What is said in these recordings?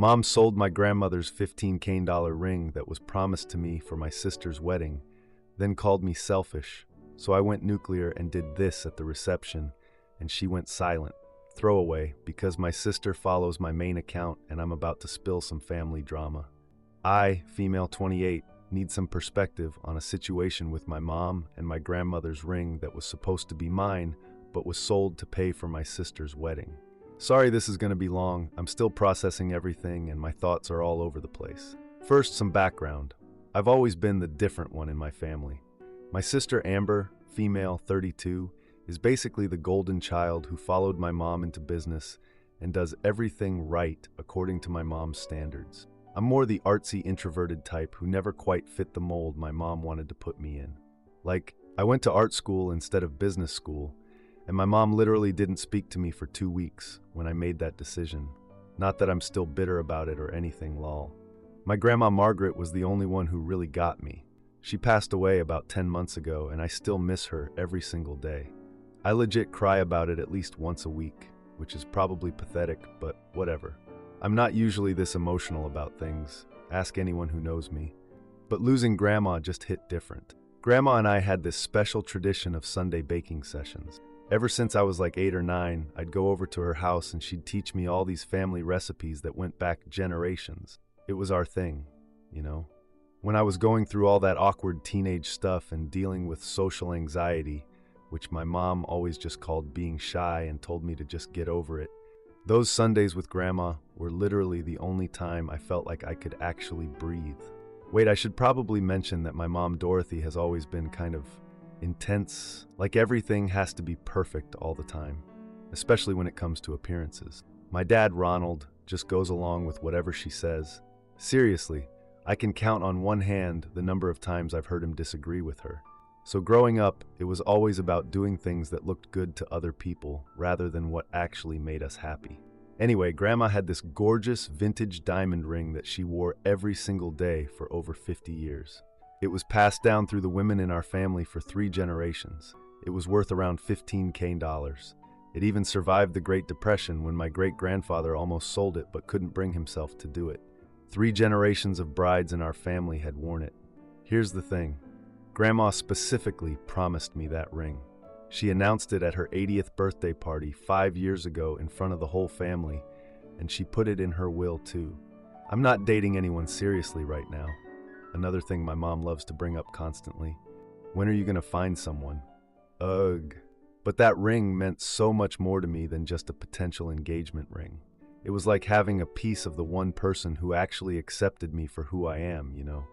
Mom sold my grandmother's $15K ring that was promised to me for my sister's wedding, then called me selfish. So I went nuclear and did this at the reception, and she went silent. Throwaway, because my sister follows my main account and I'm about to spill some family drama. I, female 28, need some perspective on a situation with my mom and my grandmother's ring that was supposed to be mine, but was sold to pay for my sister's wedding. Sorry this is going to be long. I'm still processing everything and my thoughts are all over the place. First, some background. I've always been the different one in my family. My sister Amber, female 32, is basically the golden child who followed my mom into business and does everything right according to my mom's standards. I'm more the artsy, introverted type who never quite fit the mold my mom wanted to put me in. Like, I went to art school instead of business school, and my mom literally didn't speak to me for 2 weeks when I made that decision. Not that I'm still bitter about it or anything, lol. My grandma Margaret was the only one who really got me. She passed away about 10 months ago, and I still miss her every single day. I legit cry about it at least once a week, which is probably pathetic, but whatever. I'm not usually this emotional about things. Ask anyone who knows me. But losing Grandma just hit different. Grandma and I had this special tradition of Sunday baking sessions. Ever since I was like 8 or 9, I'd go over to her house and she'd teach me all these family recipes that went back generations. It was our thing, you know? When I was going through all that awkward teenage stuff and dealing with social anxiety, which my mom always just called being shy and told me to just get over it, those Sundays with Grandma were literally the only time I felt like I could actually breathe. Wait, I should probably mention that my mom Dorothy has always been kind of intense, like everything has to be perfect all the time, especially when it comes to appearances. My dad Ronald just goes along with whatever she says. Seriously, I can count on one hand the number of times I've heard him disagree with her. So growing up, it was always about doing things that looked good to other people rather than what actually made us happy. Anyway, Grandma had this gorgeous vintage diamond ring that she wore every single day for over 50 years. It was passed down through the women in our family for 3 generations. It was worth around $15K. It even survived the Great Depression when my great-grandfather almost sold it but couldn't bring himself to do it. 3 generations of brides in our family had worn it. Here's the thing. Grandma specifically promised me that ring. She announced it at her 80th birthday party 5 years ago in front of the whole family, and she put it in her will too. I'm not dating anyone seriously right now. Another thing my mom loves to bring up constantly. When are you gonna find someone? Ugh. But that ring meant so much more to me than just a potential engagement ring. It was like having a piece of the one person who actually accepted me for who I am, you know?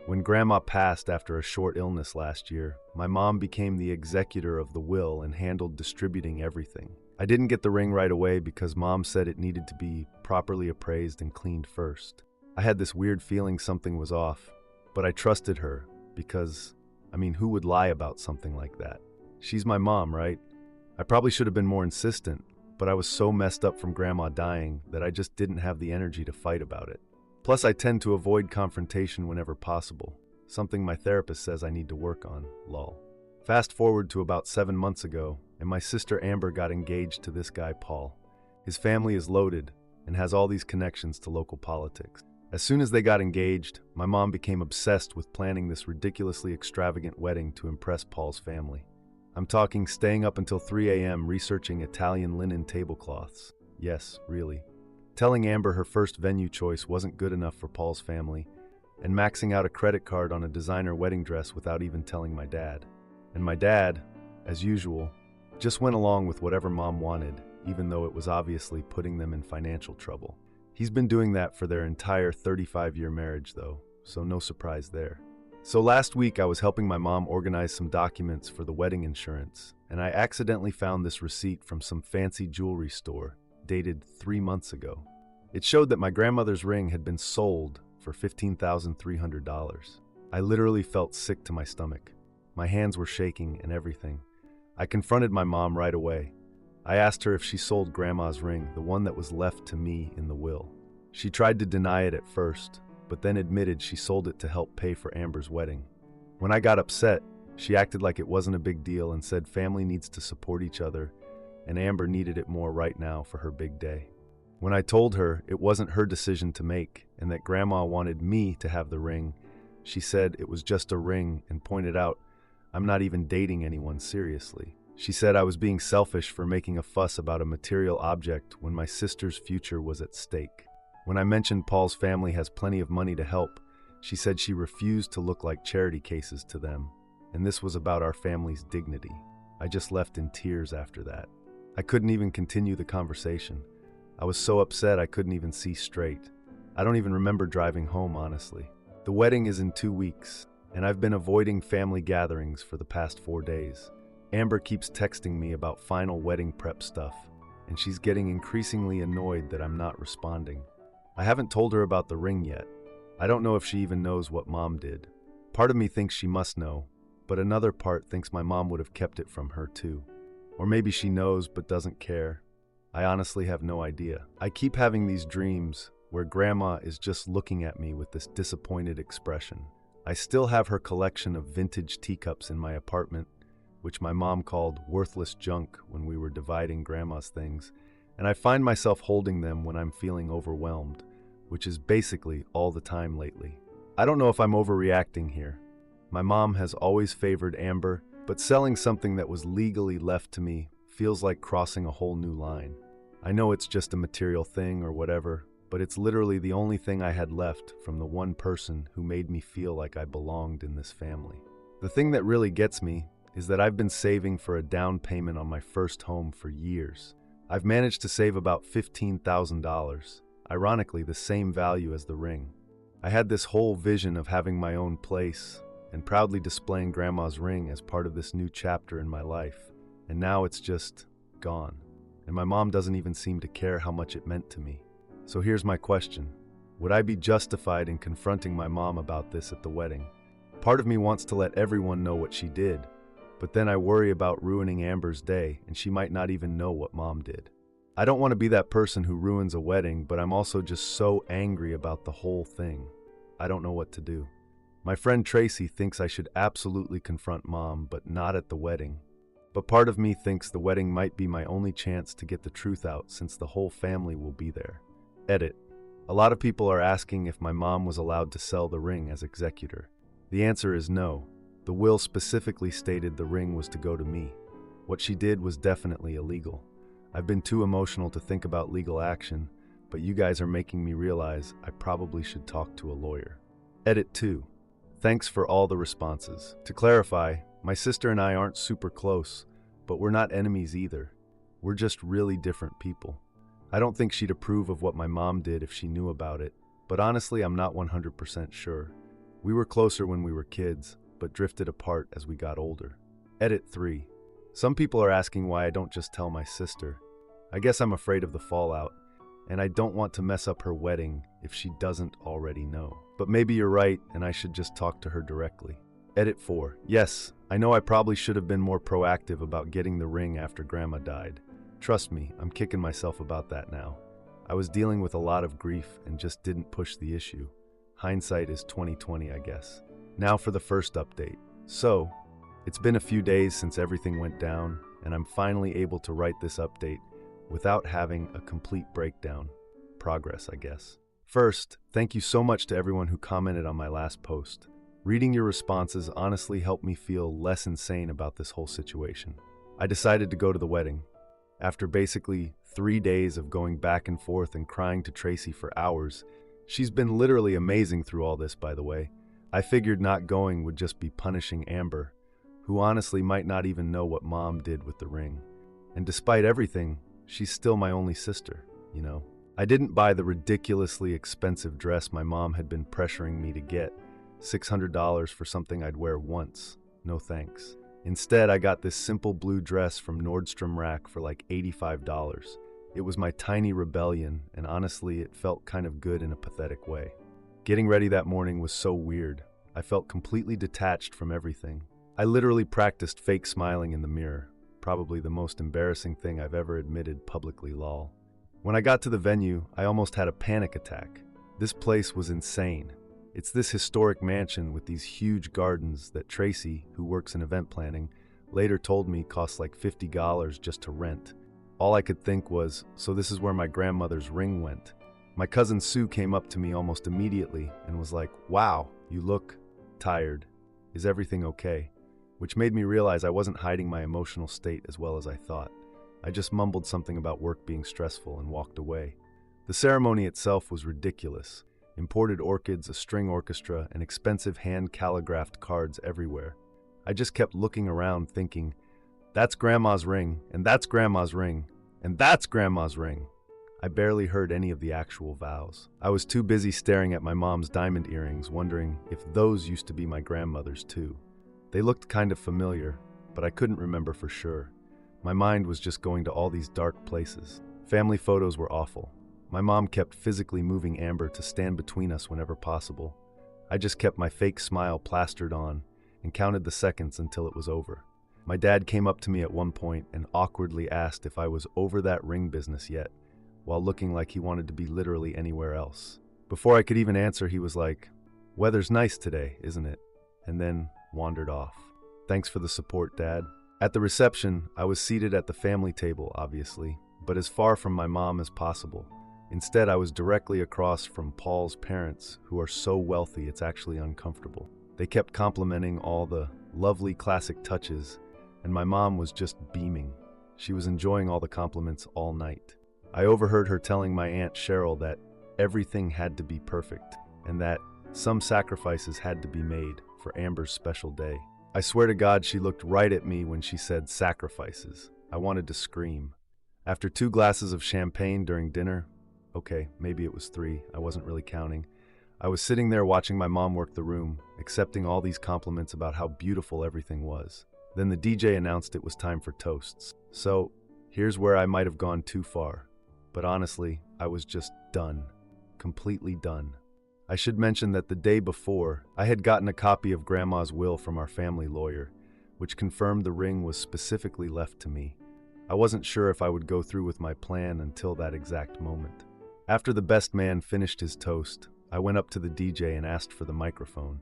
When Grandma passed after a short illness last year, my mom became the executor of the will and handled distributing everything. I didn't get the ring right away because Mom said it needed to be properly appraised and cleaned first. I had this weird feeling something was off, but I trusted her because, who would lie about something like that? She's my mom, right? I probably should have been more insistent, but I was so messed up from Grandma dying that I just didn't have the energy to fight about it. Plus, I tend to avoid confrontation whenever possible, something my therapist says I need to work on, lol. Fast forward to about 7 months ago, and my sister Amber got engaged to this guy Paul. His family is loaded and has all these connections to local politics. As soon as they got engaged, my mom became obsessed with planning this ridiculously extravagant wedding to impress Paul's family. I'm talking staying up until 3 a.m. researching Italian linen tablecloths. Yes, really. Telling Amber her first venue choice wasn't good enough for Paul's family, and maxing out a credit card on a designer wedding dress without even telling my dad. And my dad, as usual, just went along with whatever Mom wanted, even though it was obviously putting them in financial trouble. He's been doing that for their entire 35-year marriage, though, so no surprise there. So last week I was helping my mom organize some documents for the wedding insurance, and I accidentally found this receipt from some fancy jewelry store, dated 3 months ago. It showed that my grandmother's ring had been sold for $15,300. I literally felt sick to my stomach. My hands were shaking and everything. I confronted my mom right away. I asked her if she sold Grandma's ring, the one that was left to me in the will. She tried to deny it at first, but then admitted she sold it to help pay for Amber's wedding. When I got upset, she acted like it wasn't a big deal and said family needs to support each other, and Amber needed it more right now for her big day. When I told her it wasn't her decision to make and that Grandma wanted me to have the ring, she said it was just a ring and pointed out I'm not even dating anyone seriously. She said I was being selfish for making a fuss about a material object when my sister's future was at stake. When I mentioned Paul's family has plenty of money to help, she said she refused to look like charity cases to them, and this was about our family's dignity. I just left in tears after that. I couldn't even continue the conversation. I was so upset I couldn't even see straight. I don't even remember driving home, honestly. The wedding is in 2 weeks, and I've been avoiding family gatherings for the past 4 days. Amber keeps texting me about final wedding prep stuff, and she's getting increasingly annoyed that I'm not responding. I haven't told her about the ring yet. I don't know if she even knows what Mom did. Part of me thinks she must know, but another part thinks my mom would have kept it from her too. Or maybe she knows but doesn't care. I honestly have no idea. I keep having these dreams where Grandma is just looking at me with this disappointed expression. I still have her collection of vintage teacups in my apartment, which my mom called worthless junk when we were dividing Grandma's things, and I find myself holding them when I'm feeling overwhelmed, which is basically all the time lately. I don't know if I'm overreacting here. My mom has always favored Amber, but selling something that was legally left to me feels like crossing a whole new line. I know it's just a material thing or whatever, but it's literally the only thing I had left from the one person who made me feel like I belonged in this family. The thing that really gets me is that I've been saving for a down payment on my first home for years. I've managed to save about $15,000, ironically the same value as the ring. I had this whole vision of having my own place and proudly displaying Grandma's ring as part of this new chapter in my life, and now it's just gone. And my mom doesn't even seem to care how much it meant to me. So here's my question. Would I be justified in confronting my mom about this at the wedding? Part of me wants to let everyone know what she did, but then I worry about ruining Amber's day, and she might not even know what Mom did. I don't want to be that person who ruins a wedding, but I'm also just so angry about the whole thing. I don't know what to do. My friend Tracy thinks I should absolutely confront Mom, but not at the wedding. But part of me thinks the wedding might be my only chance to get the truth out since the whole family will be there. Edit. A lot of people are asking if my mom was allowed to sell the ring as executor. The answer is no. The will specifically stated the ring was to go to me. What she did was definitely illegal. I've been too emotional to think about legal action, but you guys are making me realize I probably should talk to a lawyer. Edit 2. Thanks for all the responses. To clarify, my sister and I aren't super close, but we're not enemies either. We're just really different people. I don't think she'd approve of what my mom did if she knew about it, but honestly, I'm not 100% sure. We were closer when we were kids, but drifted apart as we got older. Edit 3. Some people are asking why I don't just tell my sister. I guess I'm afraid of the fallout, and I don't want to mess up her wedding if she doesn't already know. But maybe you're right, and I should just talk to her directly. Edit 4. Yes, I know I probably should have been more proactive about getting the ring after Grandma died. Trust me, I'm kicking myself about that now. I was dealing with a lot of grief and just didn't push the issue. Hindsight is 20/20, I guess. Now for the first update. So, it's been a few days since everything went down, and I'm finally able to write this update without having a complete breakdown. Progress, I guess. First, thank you so much to everyone who commented on my last post. Reading your responses honestly helped me feel less insane about this whole situation. I decided to go to the wedding. After basically 3 days of going back and forth and crying to Tracy for hours, she's been literally amazing through all this, by the way. I figured not going would just be punishing Amber, who honestly might not even know what Mom did with the ring. And despite everything, she's still my only sister, you know. I didn't buy the ridiculously expensive dress my mom had been pressuring me to get, $600 for something I'd wear once. No thanks. Instead, I got this simple blue dress from Nordstrom Rack for like $85. It was my tiny rebellion, and honestly, it felt kind of good in a pathetic way. Getting ready that morning was so weird. I felt completely detached from everything. I literally practiced fake smiling in the mirror, probably the most embarrassing thing I've ever admitted publicly, lol. When I got to the venue, I almost had a panic attack. This place was insane. It's this historic mansion with these huge gardens that Tracy, who works in event planning, later told me costs like $50 just to rent. All I could think was, so this is where my grandmother's ring went. My cousin Sue came up to me almost immediately and was like, "Wow, you look tired. Is everything okay?" Which made me realize I wasn't hiding my emotional state as well as I thought. I just mumbled something about work being stressful and walked away. The ceremony itself was ridiculous. Imported orchids, a string orchestra, and expensive hand-calligraphed cards everywhere. I just kept looking around thinking, that's Grandma's ring, and that's Grandma's ring, and that's Grandma's ring. I barely heard any of the actual vows. I was too busy staring at my mom's diamond earrings, wondering if those used to be my grandmother's too. They looked kind of familiar, but I couldn't remember for sure. My mind was just going to all these dark places. Family photos were awful. My mom kept physically moving Amber to stand between us whenever possible. I just kept my fake smile plastered on and counted the seconds until it was over. My dad came up to me at one point and awkwardly asked if I was over that ring business yet, while looking like he wanted to be literally anywhere else. Before I could even answer, he was like, "Weather's nice today, isn't it?" And then wandered off. Thanks for the support, Dad. At the reception, I was seated at the family table, obviously, but as far from my mom as possible. Instead, I was directly across from Paul's parents, who are so wealthy it's actually uncomfortable. They kept complimenting all the lovely classic touches, and my mom was just beaming. She was enjoying all the compliments all night. I overheard her telling my Aunt Cheryl that everything had to be perfect, and that some sacrifices had to be made for Amber's special day. I swear to God, she looked right at me when she said sacrifices. I wanted to scream. After 2 glasses of champagne during dinner, okay, maybe it was 3, I wasn't really counting, I was sitting there watching my mom work the room, accepting all these compliments about how beautiful everything was. Then the DJ announced it was time for toasts. So, here's where I might have gone too far. But honestly, I was just done. Completely done. I should mention that the day before, I had gotten a copy of Grandma's will from our family lawyer, which confirmed the ring was specifically left to me. I wasn't sure if I would go through with my plan until that exact moment. After the best man finished his toast, I went up to the DJ and asked for the microphone.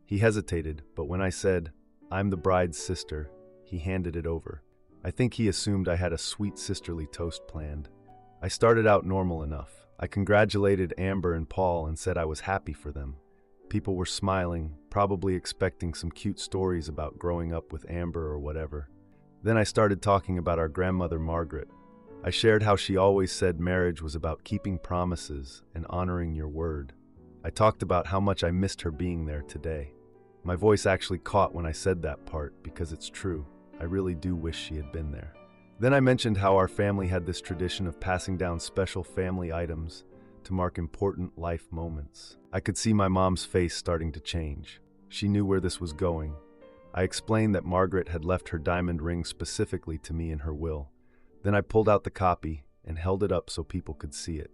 He hesitated, but when I said, "I'm the bride's sister," he handed it over. I think he assumed I had a sweet sisterly toast planned. I started out normal enough. I congratulated Amber and Paul and said I was happy for them. People were smiling, probably expecting some cute stories about growing up with Amber or whatever. Then I started talking about our grandmother Margaret. I shared how she always said marriage was about keeping promises and honoring your word. I talked about how much I missed her being there today. My voice actually caught when I said that part because it's true. I really do wish she had been there. Then I mentioned how our family had this tradition of passing down special family items to mark important life moments. I could see my mom's face starting to change. She knew where this was going. I explained that Margaret had left her diamond ring specifically to me in her will. Then I pulled out the copy and held it up so people could see it.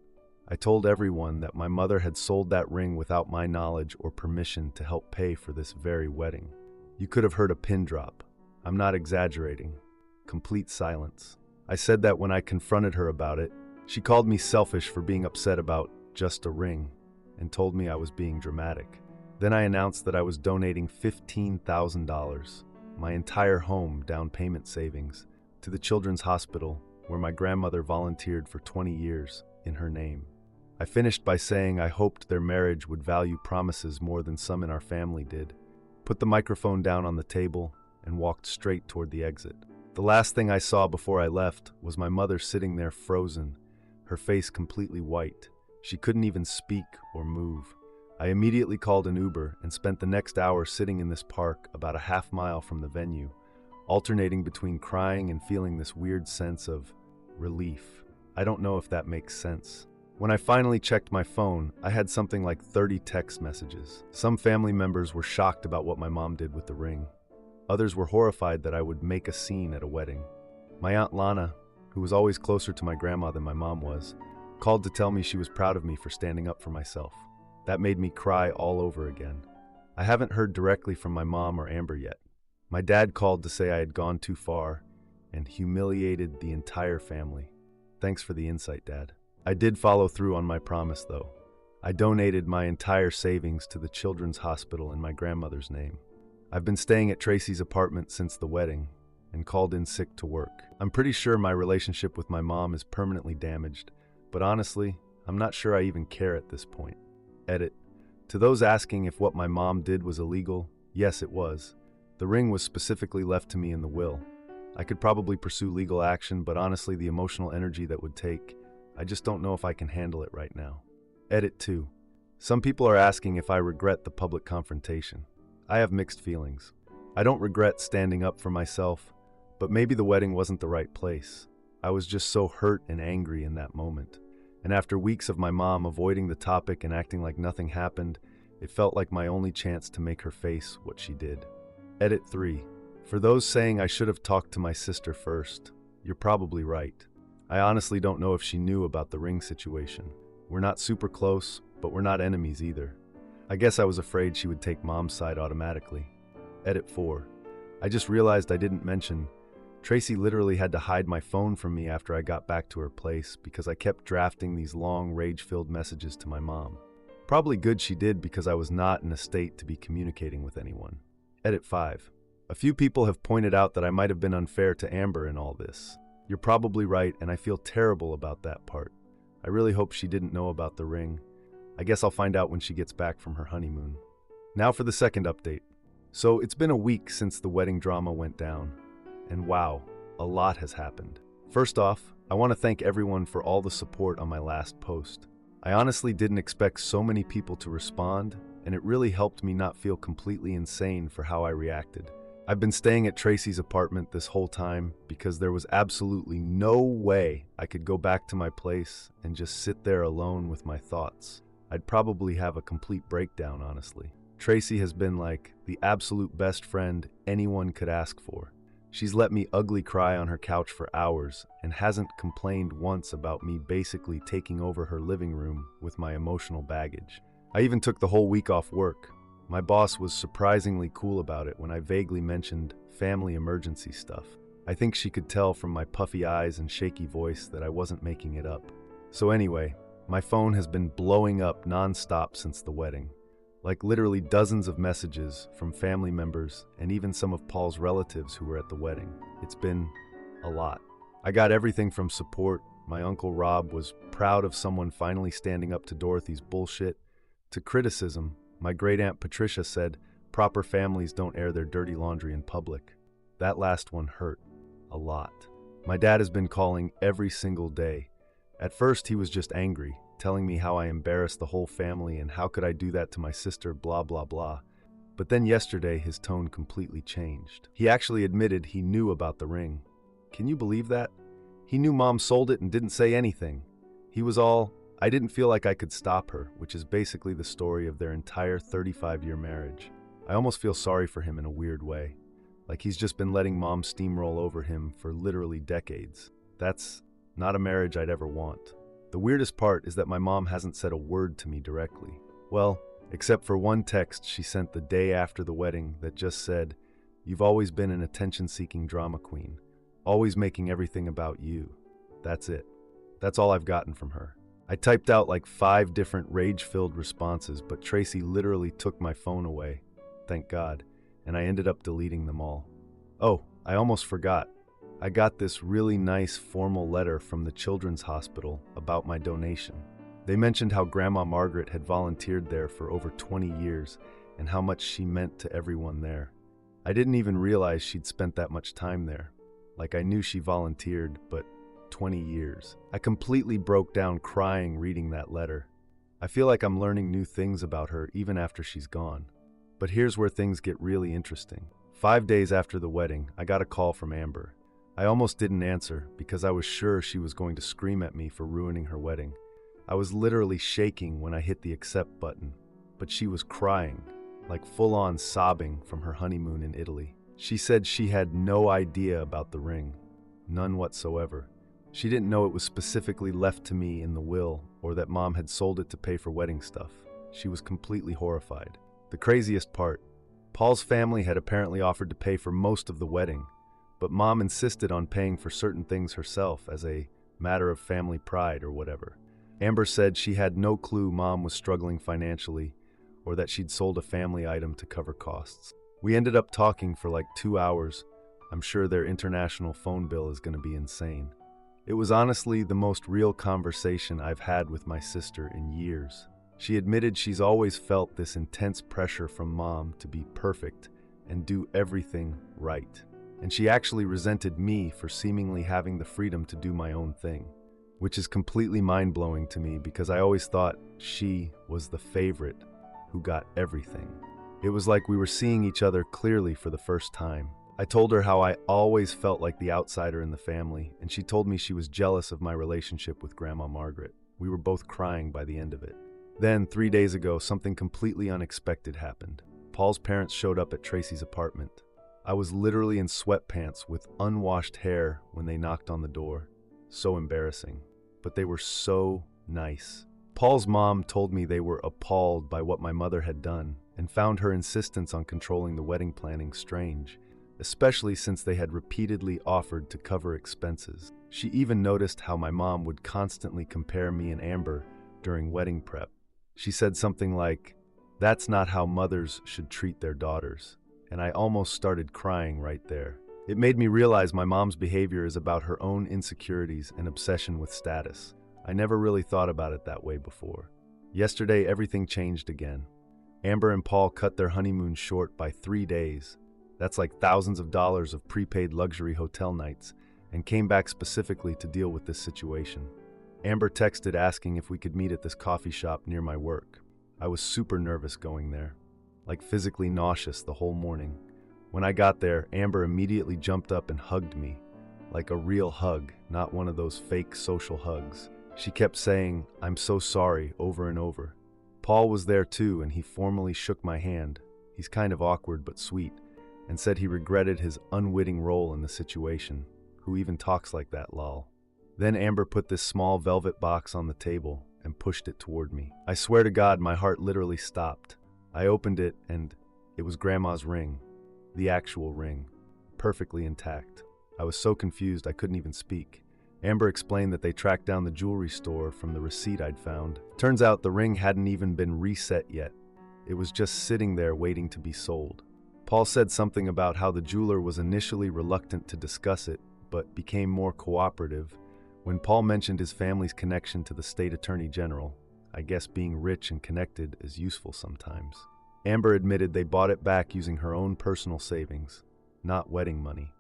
I told everyone that my mother had sold that ring without my knowledge or permission to help pay for this very wedding. You could have heard a pin drop. I'm not exaggerating. Complete silence. I said that when I confronted her about it, she called me selfish for being upset about just a ring and told me I was being dramatic. Then I announced that I was donating $15,000, my entire home down payment savings, to the Children's Hospital where my grandmother volunteered for 20 years in her name. I finished by saying I hoped their marriage would value promises more than some in our family did, put the microphone down on the table, and walked straight toward the exit. The last thing I saw before I left was my mother sitting there frozen, her face completely white. She couldn't even speak or move. I immediately called an Uber and spent the next hour sitting in this park about a half-mile from the venue, alternating between crying and feeling this weird sense of relief. I don't know if that makes sense. When I finally checked my phone, I had something like 30 text messages. Some family members were shocked about what my mom did with the ring. Others were horrified that I would make a scene at a wedding. My Aunt Lana, who was always closer to my grandma than my mom was, called to tell me she was proud of me for standing up for myself. That made me cry all over again. I haven't heard directly from my mom or Amber yet. My dad called to say I had gone too far and humiliated the entire family. Thanks for the insight, Dad. I did follow through on my promise, though. I donated my entire savings to the Children's Hospital in my grandmother's name. I've been staying at Tracy's apartment since the wedding, and called in sick to work. I'm pretty sure my relationship with my mom is permanently damaged, but honestly, I'm not sure I even care at this point. Edit. To those asking if what my mom did was illegal, yes, it was. The ring was specifically left to me in the will. I could probably pursue legal action, but honestly, the emotional energy that would take, I just don't know if I can handle it right now. Edit 2. Some people are asking if I regret the public confrontation. I have mixed feelings. I don't regret standing up for myself, but maybe the wedding wasn't the right place. I was just so hurt and angry in that moment. And after weeks of my mom avoiding the topic and acting like nothing happened, it felt like my only chance to make her face what she did. Edit 3. For those saying I should have talked to my sister first, you're probably right. I honestly don't know if she knew about the ring situation. We're not super close, but we're not enemies either. I guess I was afraid she would take mom's side automatically. Edit 4. I just realized I didn't mention Tracy literally had to hide my phone from me after I got back to her place because I kept drafting these long, rage-filled messages to my mom. Probably good she did because I was not in a state to be communicating with anyone. Edit 5. A few people have pointed out that I might have been unfair to Amber in all this. You're probably right, and I feel terrible about that part. I really hope she didn't know about the ring. I guess I'll find out when she gets back from her honeymoon. Now for the second update. So it's been a week since the wedding drama went down. And wow, a lot has happened. First off, I want to thank everyone for all the support on my last post. I honestly didn't expect so many people to respond, and it really helped me not feel completely insane for how I reacted. I've been staying at Tracy's apartment this whole time because there was absolutely no way I could go back to my place and just sit there alone with my thoughts. I'd probably have a complete breakdown, honestly. Tracy has been like the absolute best friend anyone could ask for. She's let me ugly cry on her couch for hours and hasn't complained once about me basically taking over her living room with my emotional baggage. I even took the whole week off work. My boss was surprisingly cool about it when I vaguely mentioned family emergency stuff. I think she could tell from my puffy eyes and shaky voice that I wasn't making it up. So anyway, my phone has been blowing up nonstop since the wedding. Like literally dozens of messages from family members and even some of Paul's relatives who were at the wedding. It's been a lot. I got everything from support. My Uncle Rob was proud of someone finally standing up to Dorothy's bullshit, to criticism. My great-aunt Patricia said proper families don't air their dirty laundry in public. That last one hurt a lot. My dad has been calling every single day. At first he was just angry, telling me how I embarrassed the whole family and how could I do that to my sister, blah, blah, blah. But then yesterday, his tone completely changed. He actually admitted he knew about the ring. Can you believe that? He knew Mom sold it and didn't say anything. He was all, I didn't feel like I could stop her, which is basically the story of their entire 35-year marriage. I almost feel sorry for him in a weird way. Like he's just been letting Mom steamroll over him for literally decades. That's not a marriage I'd ever want. The weirdest part is that my mom hasn't said a word to me directly. Well, except for one text she sent the day after the wedding that just said, "You've always been an attention-seeking drama queen, always making everything about you." That's it. That's all I've gotten from her. I typed out like 5 different rage-filled responses, but Tracy literally took my phone away, thank God, and I ended up deleting them all. Oh, I almost forgot. I got this really nice formal letter from the Children's Hospital about my donation. They mentioned how Grandma Margaret had volunteered there for over 20 years and how much she meant to everyone there. I didn't even realize she'd spent that much time there. Like I knew she volunteered, but 20 years. I completely broke down crying reading that letter. I feel like I'm learning new things about her even after she's gone. But here's where things get really interesting. 5 days after the wedding, I got a call from Amber. I almost didn't answer because I was sure she was going to scream at me for ruining her wedding. I was literally shaking when I hit the accept button, but she was crying, like full-on sobbing from her honeymoon in Italy. She said she had no idea about the ring, none whatsoever. She didn't know it was specifically left to me in the will or that Mom had sold it to pay for wedding stuff. She was completely horrified. The craziest part, Paul's family had apparently offered to pay for most of the wedding, but Mom insisted on paying for certain things herself as a matter of family pride or whatever. Amber said she had no clue Mom was struggling financially or that she'd sold a family item to cover costs. We ended up talking for like 2 hours. I'm sure their international phone bill is going to be insane. It was honestly the most real conversation I've had with my sister in years. She admitted she's always felt this intense pressure from Mom to be perfect and do everything right. And she actually resented me for seemingly having the freedom to do my own thing, which is completely mind-blowing to me because I always thought she was the favorite who got everything. It was like we were seeing each other clearly for the first time. I told her how I always felt like the outsider in the family, and she told me she was jealous of my relationship with Grandma Margaret. We were both crying by the end of it. Then, 3 days ago, something completely unexpected happened. Paul's parents showed up at Tracy's apartment. I was literally in sweatpants with unwashed hair when they knocked on the door. So embarrassing. But they were so nice. Paul's mom told me they were appalled by what my mother had done and found her insistence on controlling the wedding planning strange, especially since they had repeatedly offered to cover expenses. She even noticed how my mom would constantly compare me and Amber during wedding prep. She said something like, "That's not how mothers should treat their daughters." And I almost started crying right there. It made me realize my mom's behavior is about her own insecurities and obsession with status. I never really thought about it that way before. Yesterday, everything changed again. Amber and Paul cut their honeymoon short by 3 days. That's like thousands of dollars of prepaid luxury hotel nights, and came back specifically to deal with this situation. Amber texted asking if we could meet at this coffee shop near my work. I was super nervous going there, like physically nauseous the whole morning. When I got there, Amber immediately jumped up and hugged me, like a real hug, not one of those fake social hugs. She kept saying, "I'm so sorry," over and over. Paul was there too, and he formally shook my hand. He's kind of awkward but sweet, and said he regretted his unwitting role in the situation. Who even talks like that, lol? Then Amber put this small velvet box on the table and pushed it toward me. I swear to God, my heart literally stopped. I opened it and it was Grandma's ring. The actual ring. Perfectly intact. I was so confused I couldn't even speak. Amber explained that they tracked down the jewelry store from the receipt I'd found. Turns out the ring hadn't even been reset yet. It was just sitting there waiting to be sold. Paul said something about how the jeweler was initially reluctant to discuss it, but became more cooperative when Paul mentioned his family's connection to the state attorney general. I guess being rich and connected is useful sometimes. Amber admitted they bought it back using her own personal savings, not wedding money.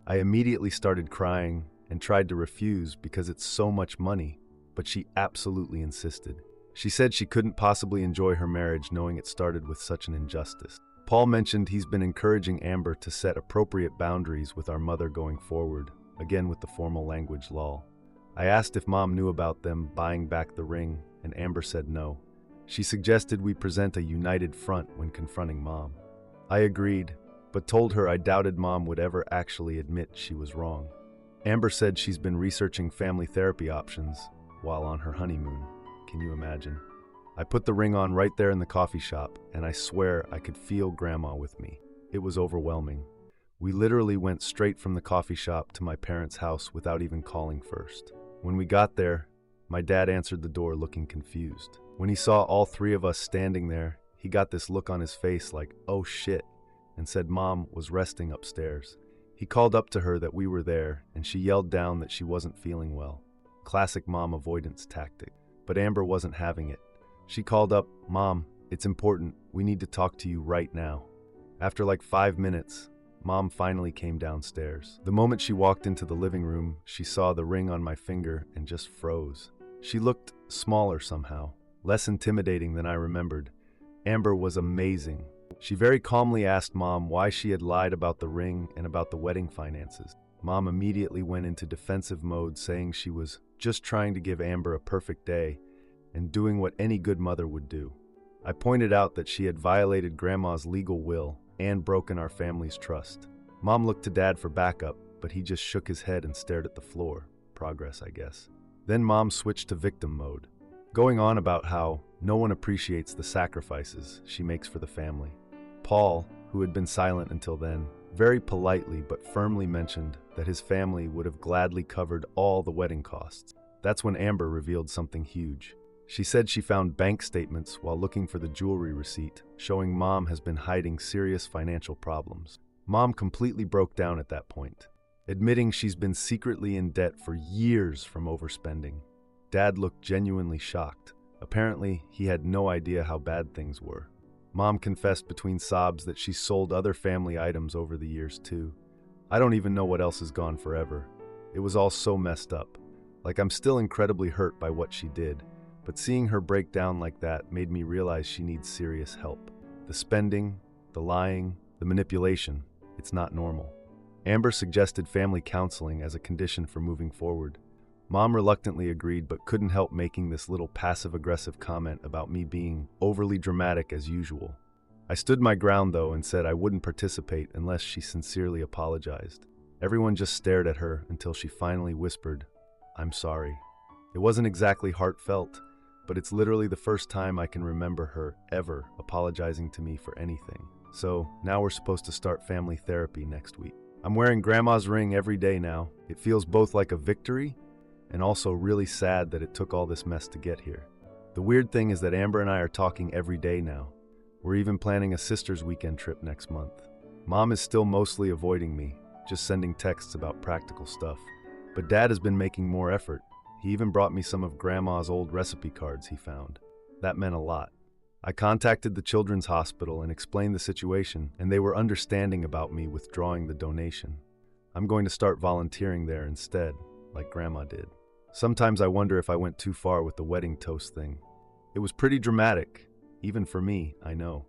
I immediately started crying and tried to refuse because it's so much money, but she absolutely insisted. She said she couldn't possibly enjoy her marriage knowing it started with such an injustice. Paul mentioned he's been encouraging Amber to set appropriate boundaries with our mother going forward, again with the formal language lol. I asked if Mom knew about them buying back the ring, and Amber said no. She suggested we present a united front when confronting Mom. I agreed, but told her I doubted Mom would ever actually admit she was wrong. Amber said she's been researching family therapy options while on her honeymoon. Can you imagine? I put the ring on right there in the coffee shop, and I swear I could feel Grandma with me. It was overwhelming. We literally went straight from the coffee shop to my parents' house without even calling first. When we got there, my dad answered the door looking confused. When he saw all three of us standing there, he got this look on his face like, "Oh shit," and said Mom was resting upstairs. He called up to her that we were there, and she yelled down that she wasn't feeling well. Classic Mom avoidance tactic. But Amber wasn't having it. She called up, "Mom, it's important. We need to talk to you right now." After like 5 minutes, Mom finally came downstairs. The moment she walked into the living room, she saw the ring on my finger and just froze. She looked smaller somehow, less intimidating than I remembered. Amber was amazing. She very calmly asked Mom why she had lied about the ring and about the wedding finances. Mom immediately went into defensive mode, saying she was just trying to give Amber a perfect day and doing what any good mother would do. I pointed out that she had violated Grandma's legal will and broken our family's trust. Mom looked to Dad for backup, but he just shook his head and stared at the floor. Progress, I guess. Then Mom switched to victim mode, going on about how no one appreciates the sacrifices she makes for the family. Paul, who had been silent until then, very politely but firmly mentioned that his family would have gladly covered all the wedding costs. That's when Amber revealed something huge. She said she found bank statements while looking for the jewelry receipt, showing Mom has been hiding serious financial problems. Mom completely broke down at that point, admitting she's been secretly in debt for years from overspending. Dad looked genuinely shocked. Apparently, he had no idea how bad things were. Mom confessed between sobs that she sold other family items over the years too. I don't even know what else is gone forever. It was all so messed up. Like, I'm still incredibly hurt by what she did, but seeing her break down like that made me realize she needs serious help. The spending, the lying, the manipulation, it's not normal. Amber suggested family counseling as a condition for moving forward. Mom reluctantly agreed, but couldn't help making this little passive-aggressive comment about me being overly dramatic as usual. I stood my ground, though, and said I wouldn't participate unless she sincerely apologized. Everyone just stared at her until she finally whispered, "I'm sorry." It wasn't exactly heartfelt, but it's literally the first time I can remember her ever apologizing to me for anything. So now we're supposed to start family therapy next week. I'm wearing Grandma's ring every day now. It feels both like a victory and also really sad that it took all this mess to get here. The weird thing is that Amber and I are talking every day now. We're even planning a sister's weekend trip next month. Mom is still mostly avoiding me, just sending texts about practical stuff. But Dad has been making more effort. He even brought me some of Grandma's old recipe cards he found. That meant a lot. I contacted the children's hospital and explained the situation, and they were understanding about me withdrawing the donation. I'm going to start volunteering there instead, like Grandma did. Sometimes I wonder if I went too far with the wedding toast thing. It was pretty dramatic, even for me, I know.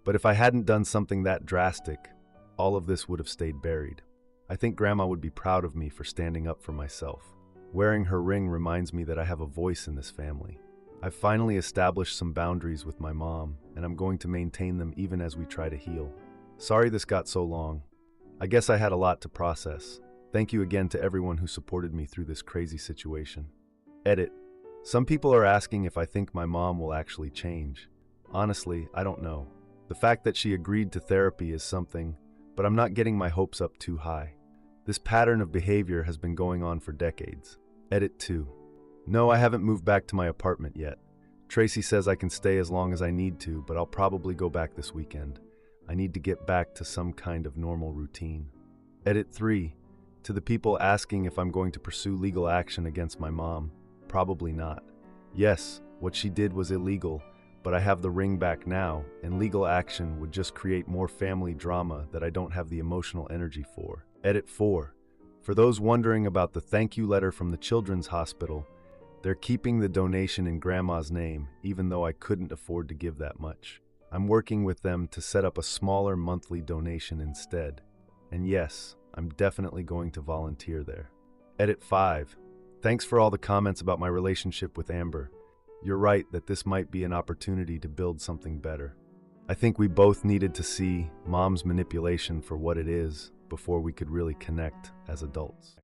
But if I hadn't done something that drastic, all of this would have stayed buried. I think Grandma would be proud of me for standing up for myself. Wearing her ring reminds me that I have a voice in this family. I've finally established some boundaries with my mom, and I'm going to maintain them even as we try to heal. Sorry this got so long. I guess I had a lot to process. Thank you again to everyone who supported me through this crazy situation. Edit. Some people are asking if I think my mom will actually change. Honestly, I don't know. The fact that she agreed to therapy is something, but I'm not getting my hopes up too high. This pattern of behavior has been going on for decades. Edit 2. No, I haven't moved back to my apartment yet. Tracy says I can stay as long as I need to, but I'll probably go back this weekend. I need to get back to some kind of normal routine. Edit 3. To the people asking if I'm going to pursue legal action against my mom, probably not. Yes, what she did was illegal, but I have the ring back now, and legal action would just create more family drama that I don't have the emotional energy for. Edit 4. For those wondering about the thank you letter from the children's hospital, they're keeping the donation in Grandma's name, even though I couldn't afford to give that much. I'm working with them to set up a smaller monthly donation instead. And yes, I'm definitely going to volunteer there. Edit 5. Thanks for all the comments about my relationship with Amber. You're right that this might be an opportunity to build something better. I think we both needed to see Mom's manipulation for what it is before we could really connect as adults.